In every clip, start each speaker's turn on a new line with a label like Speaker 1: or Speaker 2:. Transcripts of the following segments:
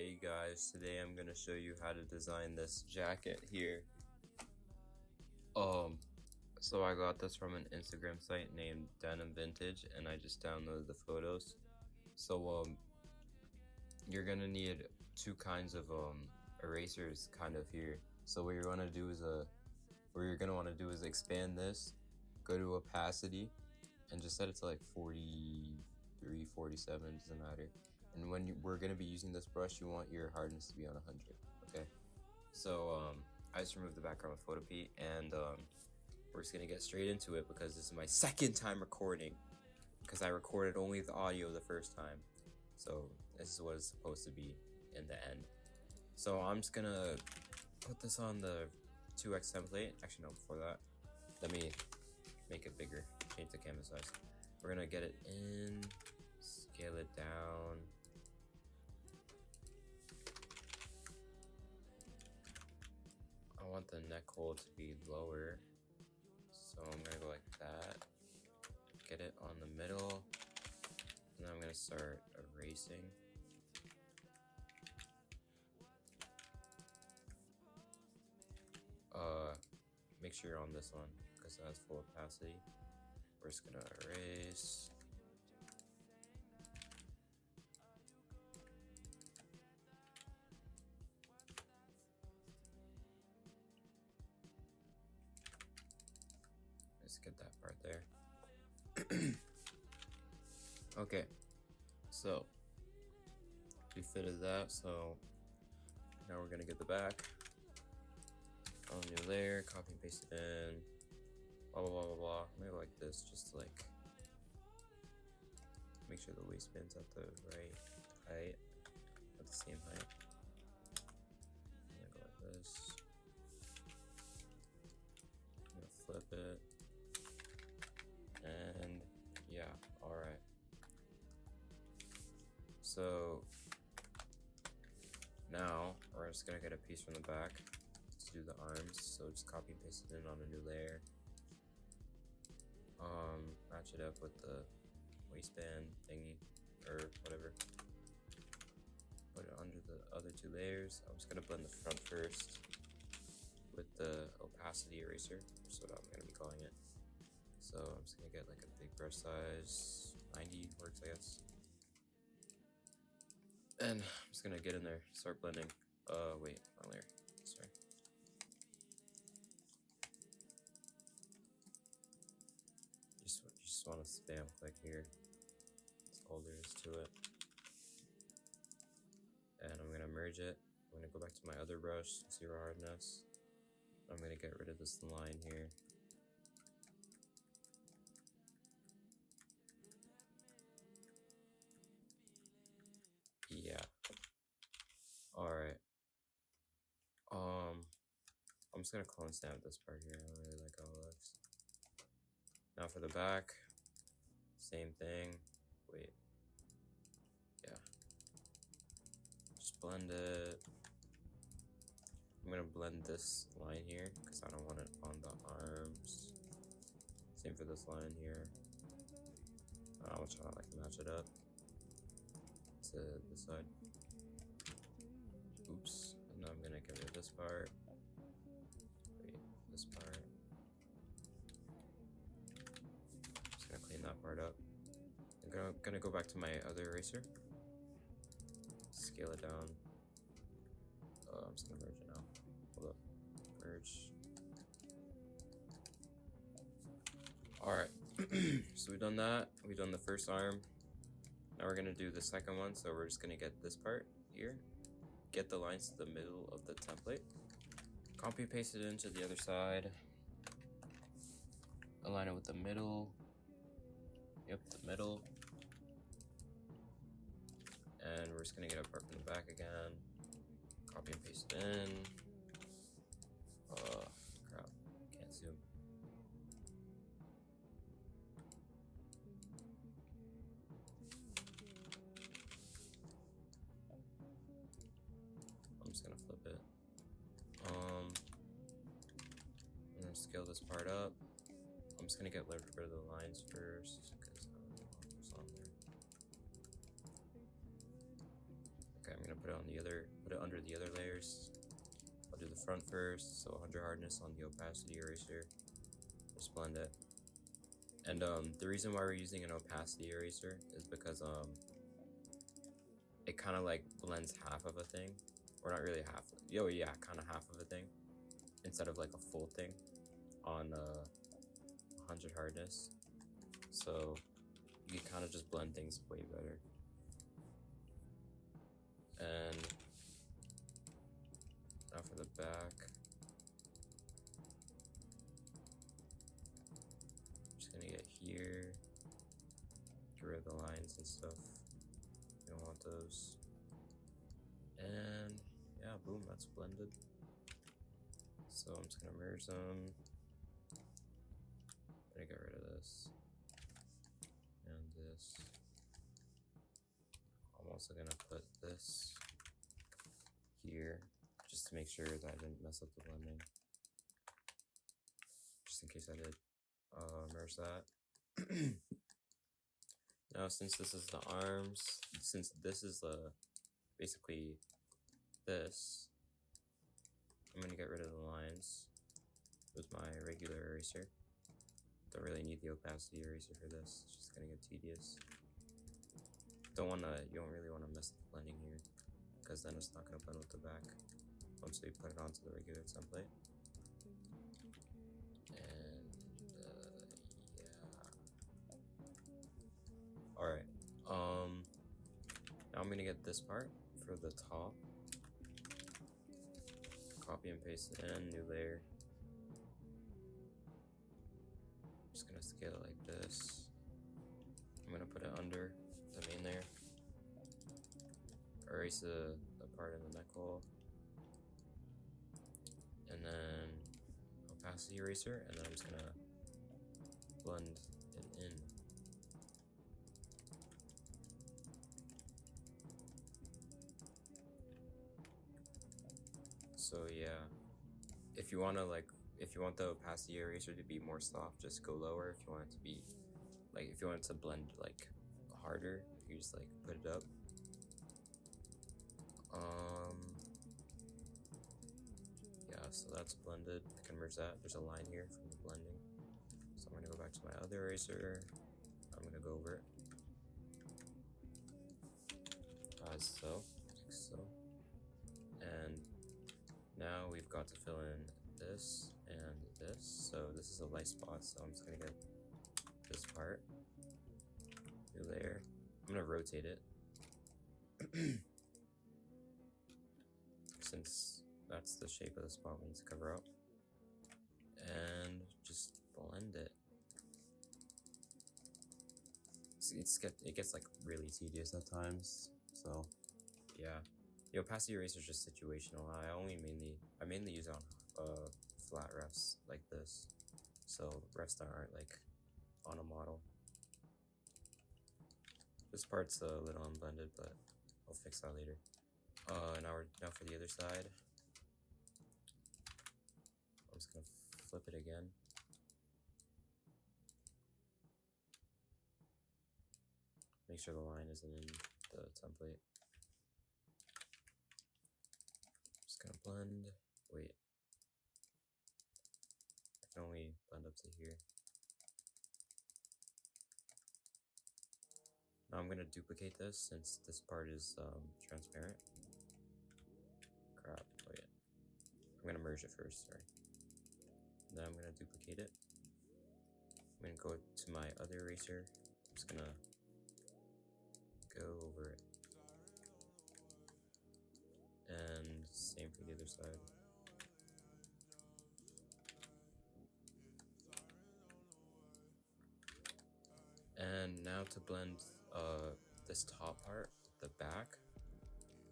Speaker 1: Hey guys, today I'm gonna show you how to design this jacket here. So I got this from an Instagram site named Denim Vintage, and I just downloaded the photos. So you're gonna need two kinds of erasers kind of here. So what you're gonna do is expand this, go to opacity, and just set it to like 43, 47, doesn't matter. And when we're gonna be using this brush, you want your hardness to be on 100. Okay. So I just removed the background with Photopea, and we're just gonna get straight into it because this is my second time recording. Because I recorded only the audio the first time, so this is what it's supposed to be in the end. So I'm just gonna put this on the 2x template. Actually, no, before that, let me make it bigger. Change the canvas size. We're gonna get it in, scale it down. I want the neck hole to be lower, so I'm gonna go like that. Get it on the middle, and then I'm gonna start erasing. Make sure you're on this one because it has full opacity. We're just gonna erase. Let's get that part there. Okay, so we fitted that, so now we're gonna get the back. On a new layer, copy and paste it in, blah blah blah blah blah. Maybe like this, just to like make sure the waistband's at the right height, at the same height. I'm gonna go like this. I'm gonna flip it, and yeah, all right. So now we're just gonna get a piece from the back to do the arms. So just copy and paste it in on a new layer. Match it up with the waistband thingy or whatever. Put it under the other two layers. I'm just gonna blend the front first with the opacity eraser. That's what I'm gonna be calling it. So I'm just gonna get like a big brush size, 90 works, I guess. And I'm just gonna get in there, start blending. Wait, wrong layer. Sorry. You just want to spam click here. That's all there is to it. And I'm gonna merge it. I'm gonna go back to my other brush, zero hardness. I'm gonna get rid of this line here. Yeah. Alright. I'm just gonna clone stamp this part here. I don't really like how it looks. Now for the back, same thing. Wait. Yeah. Just blend it. I'm gonna blend this line here because I don't want it on the arms. Same for this line here. I'll try to like match it up to this side. Oops. And now I'm gonna get rid of this part. Wait, this part. Just gonna clean that part up. I'm gonna go back to my other eraser. Scale it down. I'm just gonna merge it now. Hold up. Merge. Alright. So we've done that. We've done the first arm. Now we're gonna do the second one. So we're just gonna get this part here. Get the lines to the middle of the template. Copy paste it into the other side. Align it with the middle. Yep, the middle. And we're just gonna get a part from the back again. Copy and paste it in. Crap, can't zoom. I'm just gonna flip it. I'm gonna scale this part up. I'm just gonna get rid of the lines first because I don't know what's on there. Okay, I'm gonna put it under the other layers. I'll do the front first, so 100 hardness on the opacity eraser. Just blend it. And the reason why we're using an opacity eraser is because it kind of like blends half of a thing, or not really half. Oh yeah, kind of half of a thing, instead of like a full thing on 100 hardness. So you can kind of just blend things way better. And now for the back. Just gonna get here, get rid of the lines and stuff. You don't want those. And yeah, boom, that's blended. So I'm just gonna merge them. I'm gonna get rid of this and this. I'm also gonna put this here just to make sure that I didn't mess up the blending. Just in case I did. Merge that. Now, since this is the arms, since this is basically this, I'm gonna get rid of the lines with my regular eraser. Don't really need the opacity eraser for this. It's just gonna get tedious. You don't really wanna mess with the blending here, because then it's not gonna blend with the back once we put it onto the regular template. And yeah. Alright. Now I'm gonna get this part for the top. Copy and paste it in, new layer. Just gonna scale it like this. I'm gonna put it under the main layer. Erase the part in the neck hole. And then opacity eraser, and then I'm just gonna blend it in. So yeah, if you want the opacity eraser to be more soft, just go lower. If you want it to be if you want it to blend like harder, you just like put it up. Yeah, so that's blended. I can merge that. There's a line here from the blending. So I'm gonna go back to my other eraser. I'm gonna go over it. As so, like so. And now we've got to fill in this and this. So this is a light spot, so I'm just gonna get this part, new layer. I'm gonna rotate it since that's the shape of the spot we need to cover up, and just blend it. It gets like really tedious at times, so yeah. The opacity eraser is just situational. I mainly use it on flat refs like this, so refs that aren't like on a model. This part's a little unblended, but I'll fix that later. Now for the other side, I'm just gonna flip it again. Make sure the line isn't in the template. Just gonna blend. Wait, I can only blend up to here. Now I'm gonna duplicate this since this part is transparent. Crap, wait. I'm gonna merge it first, sorry. Then I'm gonna duplicate it. I'm gonna go to my other eraser. I'm just gonna go over it. And same for the other side. And now to blend this top part, the back,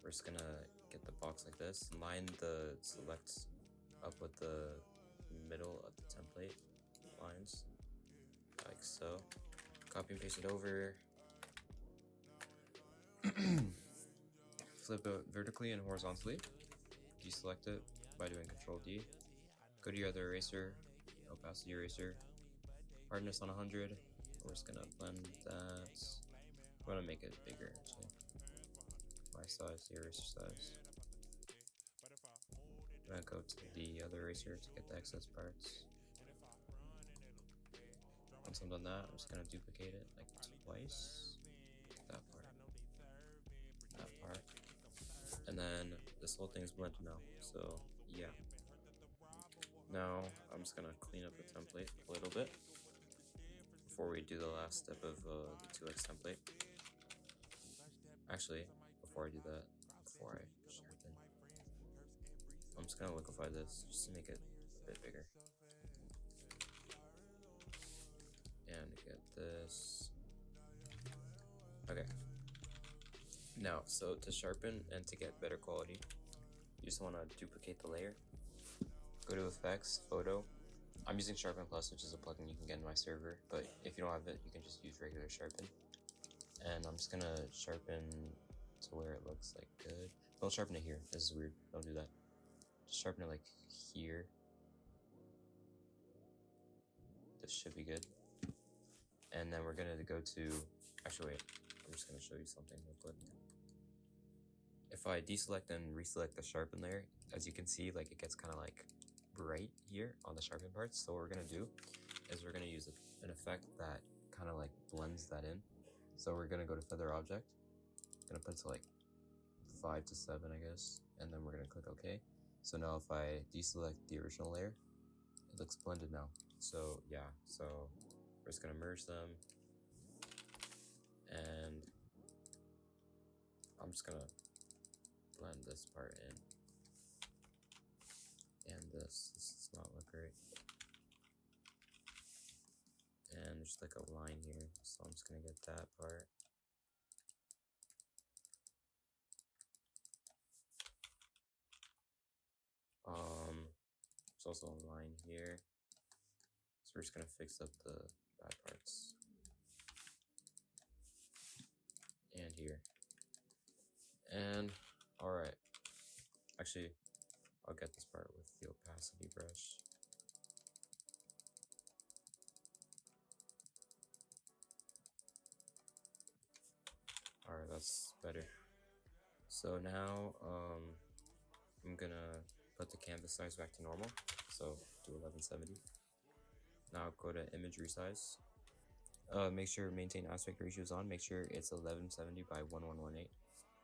Speaker 1: we're just gonna get the box like this, line the select up with the middle of the template lines, like so. Copy and paste it over. Flip it vertically and horizontally. Deselect it by doing Control D. Go to your other eraser, opacity eraser, hardness on 100. We're just gonna blend that. I'm gonna make it bigger actually by size, the eraser size. I'm gonna go to the other eraser to get the excess parts. Once I'm done that, I'm just gonna duplicate it like twice. That part, and then this whole thing's blended now. So yeah. Now I'm just gonna clean up the template a little bit before we do the last step of the 2x template. Actually, before I do that, before I sharpen, I'm just gonna liquefy this just to make it a bit bigger. And get this. Okay. Now, so to sharpen and to get better quality, you just want to duplicate the layer. Go to Effects, Photo. I'm using Sharpen Plus, which is a plugin you can get in my server, but if you don't have it, you can just use regular Sharpen. And I'm just gonna sharpen to where it looks like good. Don't sharpen it here. This is weird. Don't do that. Just sharpen it like here. This should be good. And then we're gonna go to. Actually, wait. I'm just gonna show you something real quick. If I deselect and reselect the sharpen layer, as you can see, like it gets kind of like bright here on the sharpen parts. So what we're gonna do is we're gonna use an effect that kind of like blends that in. So we're gonna go to Feather Object. Gonna put it to like 5 to 7, I guess, and then we're gonna click OK. So now if I deselect the original layer, it looks blended now. So yeah, so we're just gonna merge them, and I'm just gonna blend this part in. And this does not look great. And there's like a line here, so I'm just gonna get that part. There's also a line here, so we're just gonna fix up the bad parts. And here. And alright. Actually, I'll get this part with the opacity brush. Alright, that's better. So now I'm gonna put the canvas size back to normal. So do 1170. Now go to image resize. Make sure maintain aspect ratios on. Make sure it's 1170 by 1118.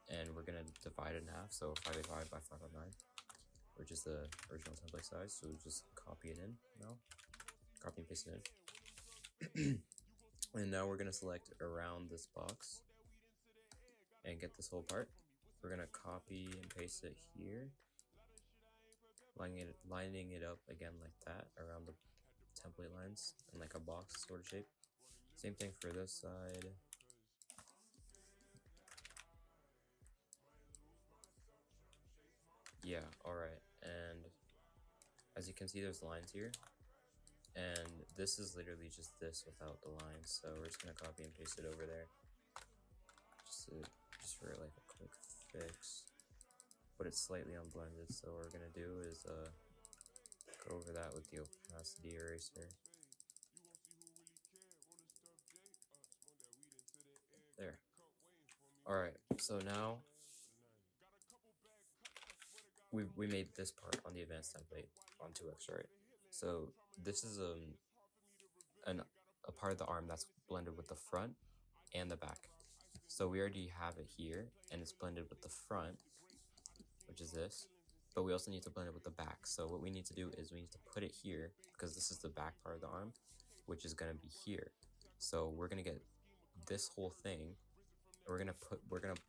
Speaker 1: And we're gonna divide it in half. So 585 by 509, which is the original template size. So just copy it in now. Copy and paste it in. And now we're gonna select around this box and get this whole part. We're gonna copy and paste it here, lining it up again like that around the template lines in like a box sort of shape. Same thing for this side. Yeah, alright. And as you can see, there's lines here. And this is literally just this without the lines. So we're just gonna copy and paste it over there. Just for like a quick fix. But it's slightly unblended, so what we're gonna do is go over that with the opacity eraser. There. Alright, so now we made this part on the advanced template on 2x, right? So this is a part of the arm that's blended with the front and the back. So we already have it here, and it's blended with the front, which is this, but we also need to blend it with the back. So what we need to do is we need to put it here, because this is the back part of the arm, which is gonna be here. So we're gonna get this whole thing, we're gonna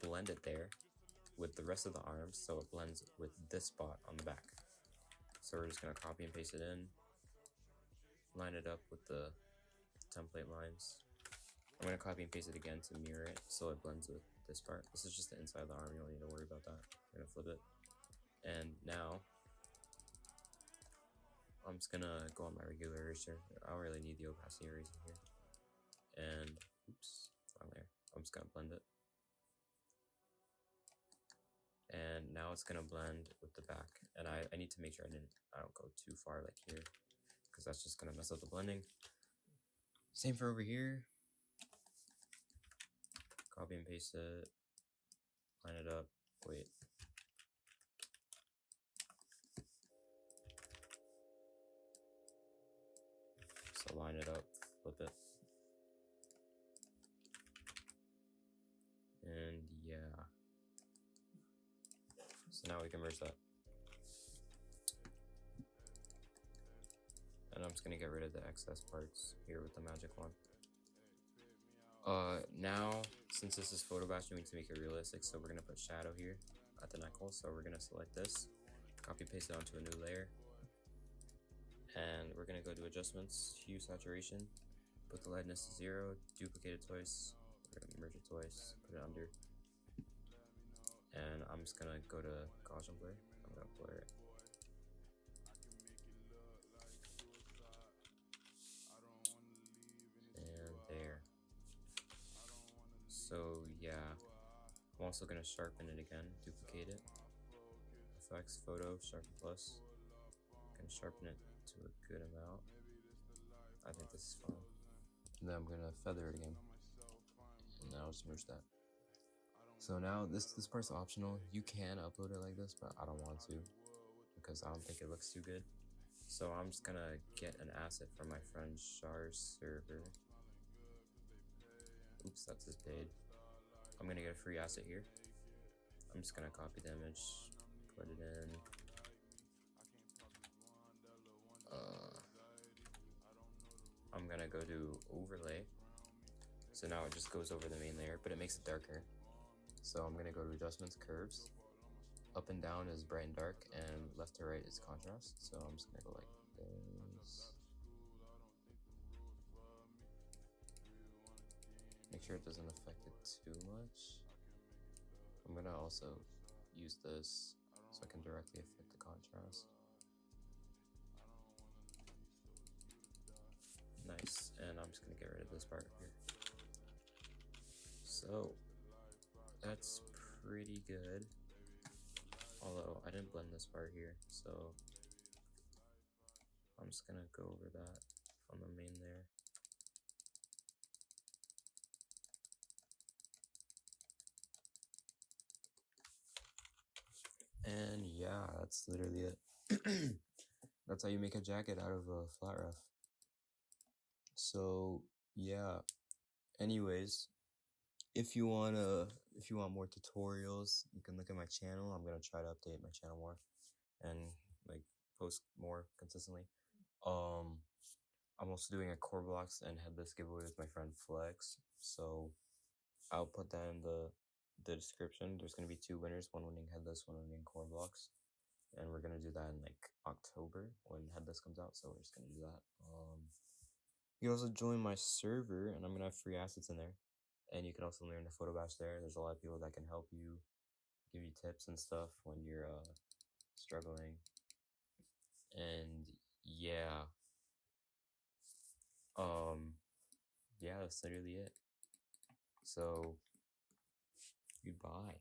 Speaker 1: blend it there with the rest of the arm, so it blends with this spot on the back. So we're just gonna copy and paste it in, line it up with the template lines. I'm gonna copy and paste it again to mirror it so it blends with this part. This is just the inside of the arm, you don't need to worry about that. I'm gonna flip it. And now I'm just gonna go on my regular eraser. I don't really need the opacity eraser here. And oops, wrong layer. I'm just gonna blend it. And now it's gonna blend with the back. And I need to make sure I don't go too far like here, because that's just gonna mess up the blending. Same for over here. Copy and paste it, line it up, Wait. So line it up, flip it. And yeah. So now we can merge that. And I'm just gonna get rid of the excess parts here with the magic wand. Now, since this is photobash, we need to make it realistic, so we're gonna put shadow here at the neck hole. So we're gonna select this, copy paste it onto a new layer, and we're gonna go to adjustments, hue saturation, put the lightness to 0, duplicate it twice, we're gonna merge it twice, put it under, and I'm just gonna go to Gaussian blur. I'm gonna blur it. And there. So yeah, I'm also gonna sharpen it again, duplicate it, effects, photo, sharpen plus, gonna sharpen it to a good amount. I think this is fine. And then I'm gonna feather it again. And now just merge that. So now this part's optional. You can upload it like this, but I don't want to because I don't think it looks too good. So I'm just gonna get an asset from my friend Shar's server. Oops, that's his paid. I'm gonna get a free asset here. I'm just gonna copy the image, put it in. I'm gonna go to overlay. So now it just goes over the main layer, but it makes it darker. So I'm gonna go to adjustments, curves. Up and down is bright and dark, and left to right is contrast. So I'm just gonna go like this. Make sure it doesn't affect it too much. I'm gonna also use this so I can directly affect the contrast. Nice, and I'm just gonna get rid of this part here. So that's pretty good. Although I didn't blend this part here, so I'm just gonna go over that on the main layer. And yeah, that's literally it. That's how you make a jacket out of a flat ref. So yeah. Anyways, if you want more tutorials, you can look at my channel. I'm gonna try to update my channel more and like post more consistently. I'm also doing a core blocks and headless giveaway with my friend Flex, so I'll put that in the description. There's gonna be 2 winners, one winning headless, one winning core blocks, and we're gonna do that in like October when headless comes out. So we're just gonna do that. You can also join my server, and I'm gonna have free assets in there, and you can also learn the photobash there. There's a lot of people that can help you, give you tips and stuff when you're struggling. And yeah, yeah, that's literally it. So goodbye.